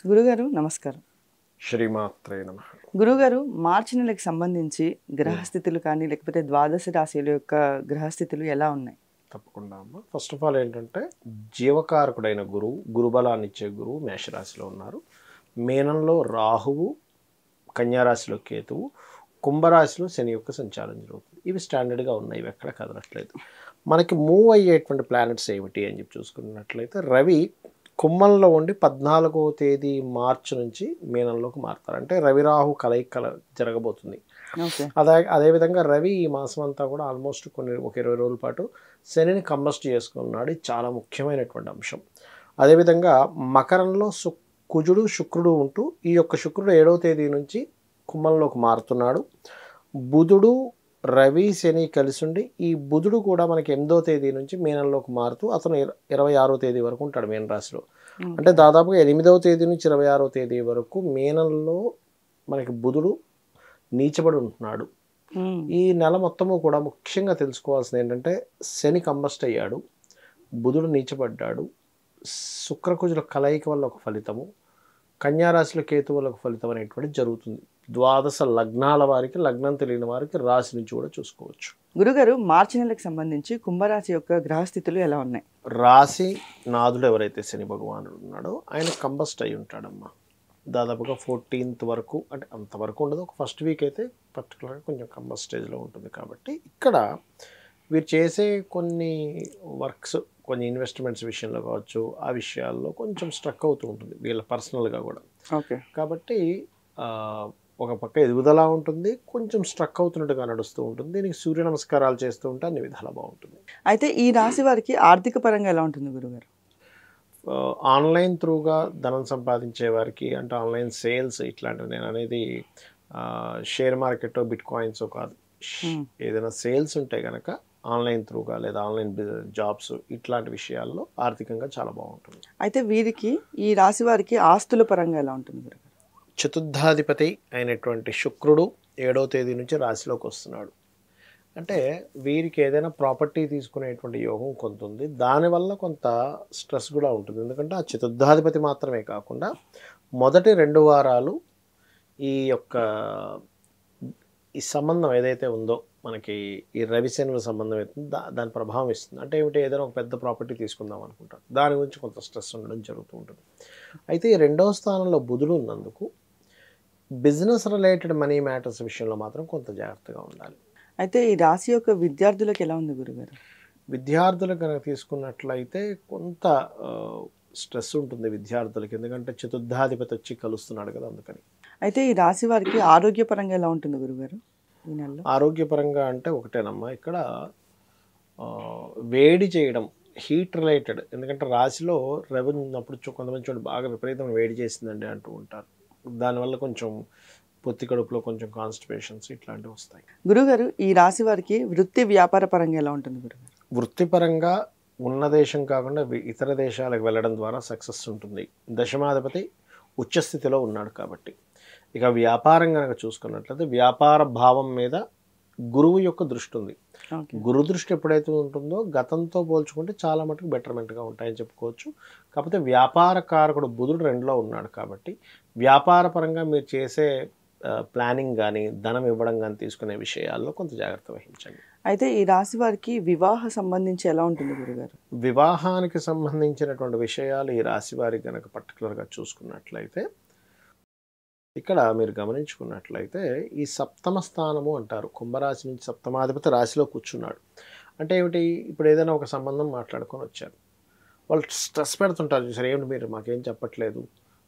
గురుగారు నమస్కారం. శ్రీమాత్రే నమః. గురుగారు మార్చి నెలకు సంబంధించి గ్రహస్థితులు కానీ లేకపోతే ద్వాదశ రాశుల యొక్క గ్రహస్థితులు ఎలా ఉన్నాయి? తప్పకుండా అమ్మ. ఫస్ట్ ఆఫ్ ఆల్ ఏంటంటే జీవకారకుడైన గురువు, గురుబలాన్ని ఇచ్చే గురువు మేషరాశిలో ఉన్నారు. మీనంలో రాహువు, కన్యారాశిలో కేతువు, కుంభరాశిలో శని యొక్క సంచారం జరుగుతుంది. ఇవి స్టాండర్డ్గా ఉన్నాయి, ఇవి ఎక్కడ కదలట్లేదు. మనకి మూవ్ అయ్యేటువంటి ప్లానెట్స్ ఏమిటి అని చెప్పి చూసుకున్నట్లయితే రవి కుంభంలో ఉండి 14వ తేదీ మార్చి నుంచి మీనంలోకి మారుతారు. అంటే రవి రాహు కలయిక జరగబోతుంది. అదేవిధంగా రవి ఈ మాసం అంతా కూడా ఆల్మోస్ట్ ఒక 20 రోజుల పాటు శనిని కంబస్ట్ చేసుకున్నాడు. ఇది చాలా ముఖ్యమైనటువంటి అంశం. అదేవిధంగా మకరంలో కుజుడు శుక్రుడు ఉంటూ ఈ యొక్క శుక్రుడు 7వ తేదీ నుంచి కుంభంలోకి మారుతున్నాడు. బుధుడు రవి శని కలిసి ఉండి ఈ బుధుడు కూడా మనకి 8వ తేదీ నుంచి మీనంలోకి మారుతూ అతను 26వ తేదీ వరకు ఉంటాడు మీన రాశిలో. అంటే దాదాపుగా 8వ తేదీ నుంచి 26వ తేదీ వరకు మీనంలో మనకి బుధుడు నీచబడి ఉంటున్నాడు. ఈ నెల మొత్తము కూడా ముఖ్యంగా తెలుసుకోవాల్సింది ఏంటంటే శని కంబస్ట్ అయ్యాడు, బుధుడు నీచబడ్డాడు, శుక్రకుజుల కలయిక వల్ల ఒక ఫలితము, కన్యారాశిలో కేతు వల్ల ఒక ఫలితం అనేటువంటి జరుగుతుంది. ద్వాదశ లగ్నాల వారికి, లగ్నం తెలియని వారికి రాశి నుంచి కూడా చూసుకోవచ్చు. గురుగారు మార్చి నెలకు సంబంధించి కుంభరాశి యొక్క గ్రహస్థితులు ఎలా ఉన్నాయి? రాశి నాదుడు ఎవరైతే శని భగవానుడు ఉన్నాడో ఆయన కంబస్ట్ అయి ఉంటాడమ్మా. దాదాపుగా 14th వరకు, అంటే అంతవరకు ఉండదు, ఒక ఫస్ట్ వీక్ అయితే పర్టికులర్గా కొంచెం కంబస్ట్ స్టేజ్లో ఉంటుంది. కాబట్టి ఇక్కడ వీరు చేసే కొన్ని వర్క్స్, కొన్ని ఇన్వెస్ట్మెంట్స్ విషయంలో కావచ్చు, ఆ విషయాల్లో కొంచెం స్ట్రక్ అవుతూ ఉంటుంది వీళ్ళ పర్సనల్గా కూడా. ఓకే. కాబట్టి ఒక పక్క ఎదుగుదల ఉంటుంది, కొంచెం స్ట్రక్ అవుతున్నట్టుగా నడుస్తూ ఉంటుంది. దీనికి సూర్య నమస్కారాలు చేస్తూ ఉంటే అన్ని విధాలా బాగుంటుంది. అయితే ఈ రాశి వారికి ఆర్థిక పరంగా ఎలా ఉంటుంది గురుగారు? ఆన్లైన్ త్రూగా ధనం సంపాదించే వారికి, అంటే ఆన్లైన్ సేల్స్ ఇట్లాంటివి, నేను అనేది షేర్ మార్కెట్ బిట్ కాయిన్స్ కాదు, ఏదైనా సేల్స్ ఉంటే కనుక ఆన్లైన్ త్రూగా లేదా ఆన్లైన్ జాబ్స్ ఇట్లాంటి విషయాల్లో ఆర్థికంగా చాలా బాగుంటుంది. అయితే వీరికి ఈ రాశి వారికి ఆస్తుల పరంగా ఎలా ఉంటుంది గురుగారు? చతుర్థాధిపతి అయినటువంటి శుక్రుడు 7వ తేదీ నుంచి రాశిలోకి వస్తున్నాడు. అంటే వీరికి ఏదైనా ప్రాపర్టీ తీసుకునేటువంటి యోగం కొంత ఉంది. దానివల్ల కొంత స్ట్రెస్ కూడా ఉంటుంది. ఎందుకంటే ఆ చతుర్థాధిపతి మాత్రమే కాకుండా మొదటి 2 వారాలు ఈ యొక్క ఈ సంబంధం ఏదైతే ఉందో మనకి ఈ రవిశనుల సంబంధం అవుతుంది, దాని ప్రభావం ఇస్తుంది. అంటే ఏమిటి, ఏదైనా ఒక పెద్ద ప్రాపర్టీ తీసుకుందాం అనుకుంటారు, దాని గురించి కొంత స్ట్రెస్ ఉండడం జరుగుతూ ఉంటుంది. అయితే ఈ 2వ స్థానంలో బుధుడు ఉన్నందుకు బిజినెస్ రిలేటెడ్ మనీ మ్యాటర్స్ విషయంలో మాత్రం కొంత జాగ్రత్తగా ఉండాలి. అయితే ఈ రాశి యొక్క విద్యార్థులకు ఎలా ఉంది గురుగారు? విద్యార్థులు కనుక తీసుకున్నట్లయితే కొంత స్ట్రెస్ ఉంటుంది విద్యార్థులకి, ఎందుకంటే చతుర్థాధిపతి వచ్చి కలుస్తున్నాడు కదా, అందుకని. అయితే ఈ రాశి వారికి ఆరోగ్యపరంగా ఎలా ఉంటుంది గురుగారు ఈ నెలలో? ఆరోగ్యపరంగా అంటే ఒకటేనమ్మా, ఇక్కడ వేడి చేయడం, హీట్ రిలేటెడ్, ఎందుకంటే రాశిలో రవి ఉన్నప్పుడు కొంతమంది చూడండి బాగా విపరీతంగా వేడి చేసిందండి అంటూ ఉంటారు. దానివల్ల కొంచెం పొత్తి కడుపులో కొంచెం కాన్స్టిపేషన్స్ ఇట్లాంటివి వస్తాయి. గురుగారు ఈ రాశి వారికి వృత్తి వ్యాపార పరంగా ఎలా ఉంటుంది గురుగారు? వృత్తిపరంగా ఉన్న దేశం కాకుండా ఇతర దేశాలకు వెళ్ళడం ద్వారా సక్సెస్ ఉంటుంది. దశమాధిపతి ఉచ్చస్థితిలో ఉన్నాడు కాబట్టి. ఇక వ్యాపారం కనుక చూసుకున్నట్లయితే వ్యాపార భావం మీద గురువు యొక్క దృష్టి ఉంది. గురు దృష్టి ఎప్పుడైతే ఉంటుందో గతంతో పోల్చుకుంటే చాలా మటుకు బెటర్మెంట్గా ఉంటాయని చెప్పుకోవచ్చు. కాకపోతే వ్యాపార కారకుడు బుధుడు 2లో ఉన్నాడు కాబట్టి వ్యాపార పరంగా మీరు చేసే ప్లానింగ్ కానీ, ధనం ఇవ్వడం కానీ తీసుకునే విషయాల్లో కొంత జాగ్రత్త వహించండి. అయితే ఈ రాశి వారికి వివాహ సంబంధించి ఎలా ఉంటుంది గురుగారు? వివాహానికి సంబంధించినటువంటి విషయాలు ఈ రాశి వారికి కనుక పర్టికులర్గా చూసుకున్నట్లయితే ఇక్కడ మీరు గమనించుకున్నట్లయితే ఈ సప్తమ స్థానము అంటారు. కుంభరాశి నుంచి సప్తమాధిపతి రాశిలో కూర్చున్నాడు. అంటే ఏమిటి, ఇప్పుడు ఏదైనా ఒక సంబంధం మాట్లాడుకొని వచ్చారు, వాళ్ళు స్ట్రెస్ పెడుతుంటారు, చూసారు, ఏమిటి మీరు మాకేం చెప్పట్లేదు,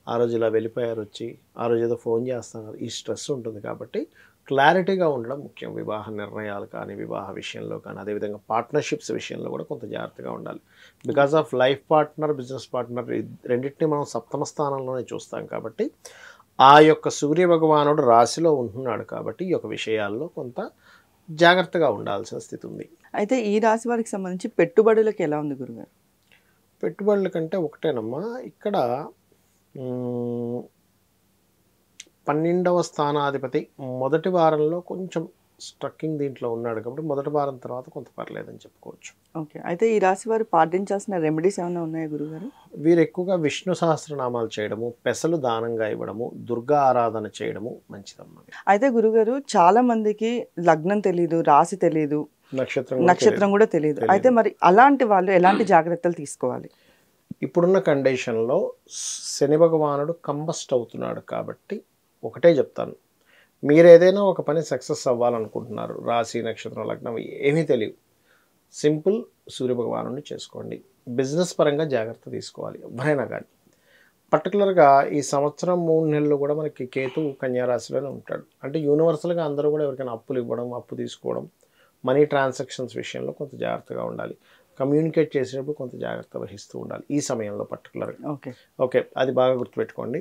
ఆ రోజు ఇలా వెళ్ళిపోయారు వచ్చి, ఆ రోజు ఏదో ఫోన్ చేస్తున్నారు, ఈ స్ట్రెస్ ఉంటుంది. కాబట్టి క్లారిటీగా ఉండడం ముఖ్యం. వివాహ నిర్ణయాలు కానీ, వివాహ విషయంలో కానీ, అదేవిధంగా పార్ట్నర్షిప్స్ విషయంలో కూడా కొంత జాగ్రత్తగా ఉండాలి. Because of life partner, business partner రెండింటినీ మనం సప్తమ స్థానంలోనే చూస్తాం. కాబట్టి ఆ యొక్క సూర్య భగవానుడు రాశిలో ఉంటున్నాడు కాబట్టి ఈ యొక్క విషయాల్లో కొంత జాగ్రత్తగా ఉండాల్సిన స్థితి ఉంది. అయితే ఈ రాశి వారికి సంబంధించి పెట్టుబడులకు ఎలా ఉంది గురుగారు? పెట్టుబడుల కంటే ఒకటేనమ్మా, ఇక్కడ 12వ స్థానాధిపతి మొదటి వారంలో కొంచెం స్ట్రక్కింగ్ దీంట్లో ఉన్నాడు కాబట్టి మొదటి వారం తర్వాత కొంత పర్లేదని చెప్పుకోవచ్చు. ఓకే. అయితే ఈ రాశి వారు పాటించాల్సిన రెమెడీస్ ఏమైనా ఉన్నాయా గురుగారు? వీరు ఎక్కువగా విష్ణు సహస్రనామాలు చేయడము, పెసలు దానంగా ఇవ్వడము, దుర్గా ఆరాధన చేయడము మంచిదమ్మా. అయితే గురుగారు చాలా మందికి లగ్నం తెలీదు, రాశి తెలీదు, నక్షత్రం కూడా తెలియదు. అయితే మరి అలాంటి వాళ్ళు ఎలాంటి జాగ్రత్తలు తీసుకోవాలి? ఇప్పుడున్న కండిషన్లో శని భగవానుడు కంబస్ట్ అవుతున్నాడు కాబట్టి ఒకటే చెప్తాను, మీరు ఏదైనా ఒక పని సక్సెస్ అవ్వాలనుకుంటున్నారు, రాశి నక్షత్రం లగ్నం ఏమీ తెలియదు, సింపుల్ సూర్యభగవానుడిని చేసుకోండి. బిజినెస్ పరంగా జాగ్రత్త తీసుకోవాలి ఎవరైనా కానీ. పర్టికులర్గా ఈ సంవత్సరం 3 నెలలు కూడా మనకి కేతు కన్యారాశిలోనే ఉంటాడు. అంటే యూనివర్సల్గా అందరూ కూడా ఎవరికైనా అప్పులు ఇవ్వడం, అప్పు తీసుకోవడం, మనీ ట్రాన్సాక్షన్స్ విషయంలో కొంత జాగ్రత్తగా ఉండాలి. కమ్యూనికేట్ చేసేటప్పుడు కొంత జాగ్రత్త వహిస్తూ ఉండాలి ఈ సమయంలో పర్టికులర్గా. ఓకే, అది బాగా గుర్తుపెట్టుకోండి.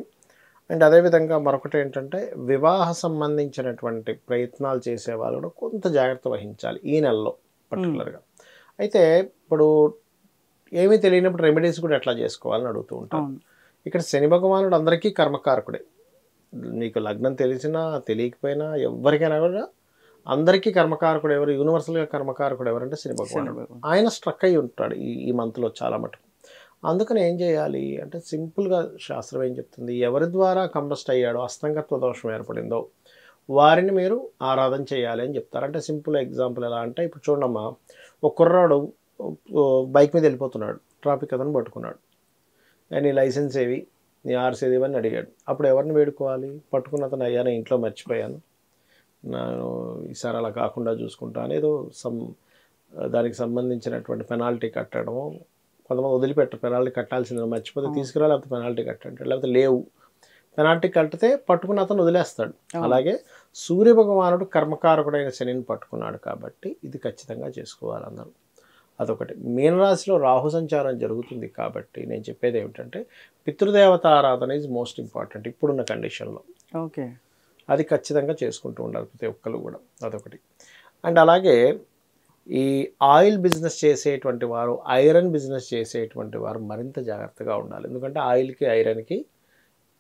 అండ్ అదేవిధంగా మరొకటి ఏంటంటే, వివాహ సంబంధించినటువంటి ప్రయత్నాలు చేసే వాళ్ళు కూడా కొంత జాగ్రత్త వహించాలి ఈ నెలలో పర్టికులర్గా. అయితే ఇప్పుడు ఏమీ తెలియనప్పుడు రెమెడీస్ కూడా ఎట్లా చేసుకోవాలని అడుగుతూ ఉంటాను. ఇక్కడ శని భగవానుడు అందరికీ కర్మకారకుడే. నీకు లగ్నం తెలిసినా తెలియకపోయినా ఎవరికైనా కూడా అందరికీ కర్మకారకుడు ఎవరు, యూనివర్సల్గా కర్మకారకుడు ఎవరంటే శని భగవానుడు. ఆయన స్ట్రక్ అయి ఉంటాడు ఈ మంత్లో చాలా మటుకు. అందుకని ఏం చేయాలి అంటే, సింపుల్గా శాస్త్రం ఏం చెప్తుంది, ఎవరి ద్వారా కంబస్ట్ అయ్యాడో, అస్తంగత్వ దోషం ఏర్పడిందో వారిని మీరు ఆరాధన చేయాలి అని చెప్తారు. అంటే సింపుల్ ఎగ్జాంపుల్ ఎలా అంటే, ఇప్పుడు చూడమ్మా, ఒక కుర్రాడు బైక్ మీద వెళ్ళిపోతున్నాడు, ట్రాఫిక్ అతను పట్టుకున్నాడు, నీ లైసెన్స్ ఏవి, నీ ఆర్సీ ఏది అని అడిగాడు. అప్పుడు ఎవరిని వేడుకోవాలి? పట్టుకున్న అతను, అయ్యా నేను ఇంట్లో మర్చిపోయాను, నేను ఈసారి అలా కాకుండా చూసుకుంటాను, ఏదో దానికి సంబంధించినటువంటి పెనాల్టీ కట్టడము, కొంతమంది వదిలిపెట్టారు, పెనాల్టీ కట్టాల్సింది మర్చిపోతే తీసుకురా, లేకపోతే పెనాల్టీ కట్టంటాడు, లేకపోతే లేవు, పెనాల్టీ కట్టితే పట్టుకున్న అతను వదిలేస్తాడు. అలాగే సూర్యభగవానుడు కర్మకారకుడైన శనిని పట్టుకున్నాడు కాబట్టి ఇది ఖచ్చితంగా చేసుకోవాలి అందరూ. అదొకటి. మీనరాశిలో రాహు సంచారం జరుగుతుంది కాబట్టి నేను చెప్పేది ఏమిటంటే, పితృదేవత ఆరాధన ఈజ్ మోస్ట్ ఇంపార్టెంట్ ఇప్పుడున్న కండిషన్లో. ఓకే, అది ఖచ్చితంగా చేసుకుంటూ ఉండాలి ప్రతి ఒక్కరు కూడా. అదొకటి. అండ్ అలాగే ఈ ఆయిల్ బిజినెస్ చేసేటువంటి వారు, ఐరన్ బిజినెస్ చేసేటువంటి వారు మరింత జాగ్రత్తగా ఉండాలి. ఎందుకంటే ఆయిల్కి ఐరన్కి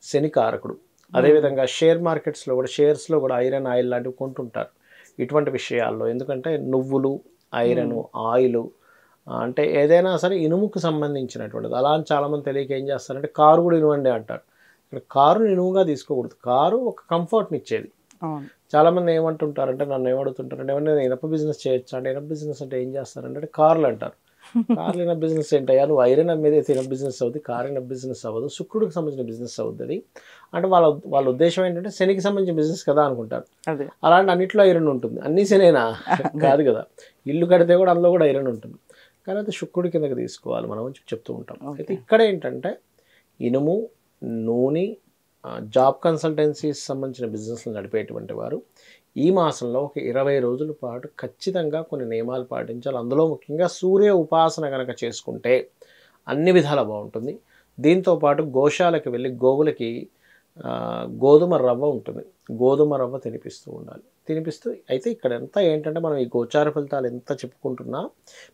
శని కారకుడు. అదేవిధంగా షేర్ మార్కెట్స్లో కూడా, షేర్స్లో కూడా ఐరన్ ఆయిల్ లాంటివి కొంటుంటారు ఇటువంటి విషయాల్లో. ఎందుకంటే నువ్వులు, ఐరన్, ఆయిల్ అంటే ఏదైనా సరే ఇనుముకు సంబంధించినటువంటిది. అలా అని చాలామంది తెలియక ఏం చేస్తారంటే, కారు కూడా ఇనువండి అంటారు. ఇక్కడ కారుని ఇనువుగా తీసుకోకూడదు. కారు ఒక కంఫర్ట్ని ఇచ్చేది. చాలామంది ఏమంటుంటారంటే, నన్ను ఏమడుగుతుంటారంటే, ఏమన్నా ఇనప బిజినెస్ చేయొచ్చు అంటే, ఇనప బిజినెస్ అంటే ఏం చేస్తారంటే కార్లు అంటారు. కార్లు ఇనప బిజినెస్ ఏంటయ్యా, నువ్వు ఐరన్ అమ్మేదైతే ఇనప బిజినెస్ అవుతుంది, కారు ఇనప బిజినెస్ అవ్వదు, శుక్రుడికి సంబంధించిన బిజినెస్ అవుతుంది. అంటే వాళ్ళ ఉద్దేశం ఏంటంటే శనికి సంబంధించిన బిజినెస్ కదా అనుకుంటారు. అలాంటి అన్నింటిలో ఐరన్ ఉంటుంది. అన్నీ శనేనా? కాదు కదా. ఇల్లు కడితే కూడా అందులో కూడా ఐరన్ ఉంటుంది. కానీ అది శుక్రుడి కిందకి తీసుకోవాలి మనం చెప్తూ ఉంటాం. అయితే ఇక్కడ ఏంటంటే ఇనుము, నూనె, జాబ్ కన్సల్టెన్సీస్ సంబంధించిన బిజినెస్లు నడిపేటువంటి వారు ఈ మాసంలో ఒక 20 రోజుల పాటు ఖచ్చితంగా కొన్ని నియమాలు పాటించాలి. అందులో ముఖ్యంగా సూర్య ఉపాసన కనుక చేసుకుంటే అన్ని విధాలా బాగుంటుంది. దీంతోపాటు గోశాలకు వెళ్ళి గోవులకి గోధుమ రవ్వ ఉంటుంది, గోధుమ రవ్వ తినిపిస్తూ ఉండాలి. అయితే ఇక్కడ ఎంత ఏంటంటే, మనం ఈ గోచార ఫలితాలు ఎంత చెప్పుకుంటున్నా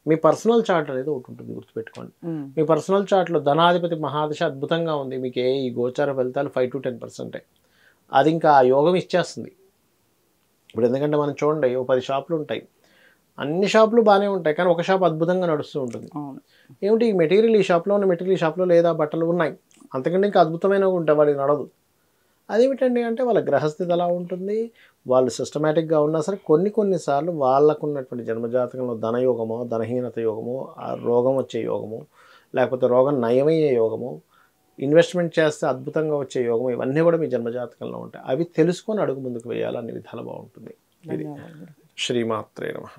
మీ పర్సనల్ చార్ట్ అనేది ఒకటి ఉంటుంది, గుర్తుపెట్టుకోండి. మీ పర్సనల్ చార్ట్లో ధనాధిపతి మహాదశ అద్భుతంగా ఉంది, మీకు ఈ గోచార ఫలితాలు 5 to 10% అది ఇంకా ఆ యోగం ఇచ్చేస్తుంది. ఇప్పుడు ఎందుకంటే మనం చూడండి, 10 షాపులు ఉంటాయి, అన్ని షాపులు బాగానే ఉంటాయి, కానీ ఒక షాప్ అద్భుతంగా నడుస్తూ ఉంటుంది. ఏమిటి, ఈ మెటీరియల్ ఈ షాప్లో ఉన్న మెటీరియల్ ఈ షాప్లో లేదా, బట్టలు ఉన్నాయి, అంతకంటే ఇంకా అద్భుతమైనవి ఉంటాయి, వాడికి నడదు. అదేమిటండి అంటే, వాళ్ళ గ్రహస్థితి అలా ఉంటుంది, వాళ్ళు సిస్టమేటిక్గా ఉన్నా సరే కొన్నిసార్లు వాళ్ళకు ఉన్నటువంటి జన్మజాతకంలో ధనయోగమో, ధనహీనత యోగమో, ఆ రోగం వచ్చే యోగము, లేకపోతే రోగం నయమయ్యే యోగము, ఇన్వెస్ట్మెంట్ చేస్తే అద్భుతంగా వచ్చే యోగం, ఇవన్నీ కూడా మీ జన్మజాతకంలో ఉంటాయి. అవి తెలుసుకొని అడుగు ముందుకు వేయాలి, అన్ని విధాలు బాగుంటుంది. శ్రీమాత్రే నమః.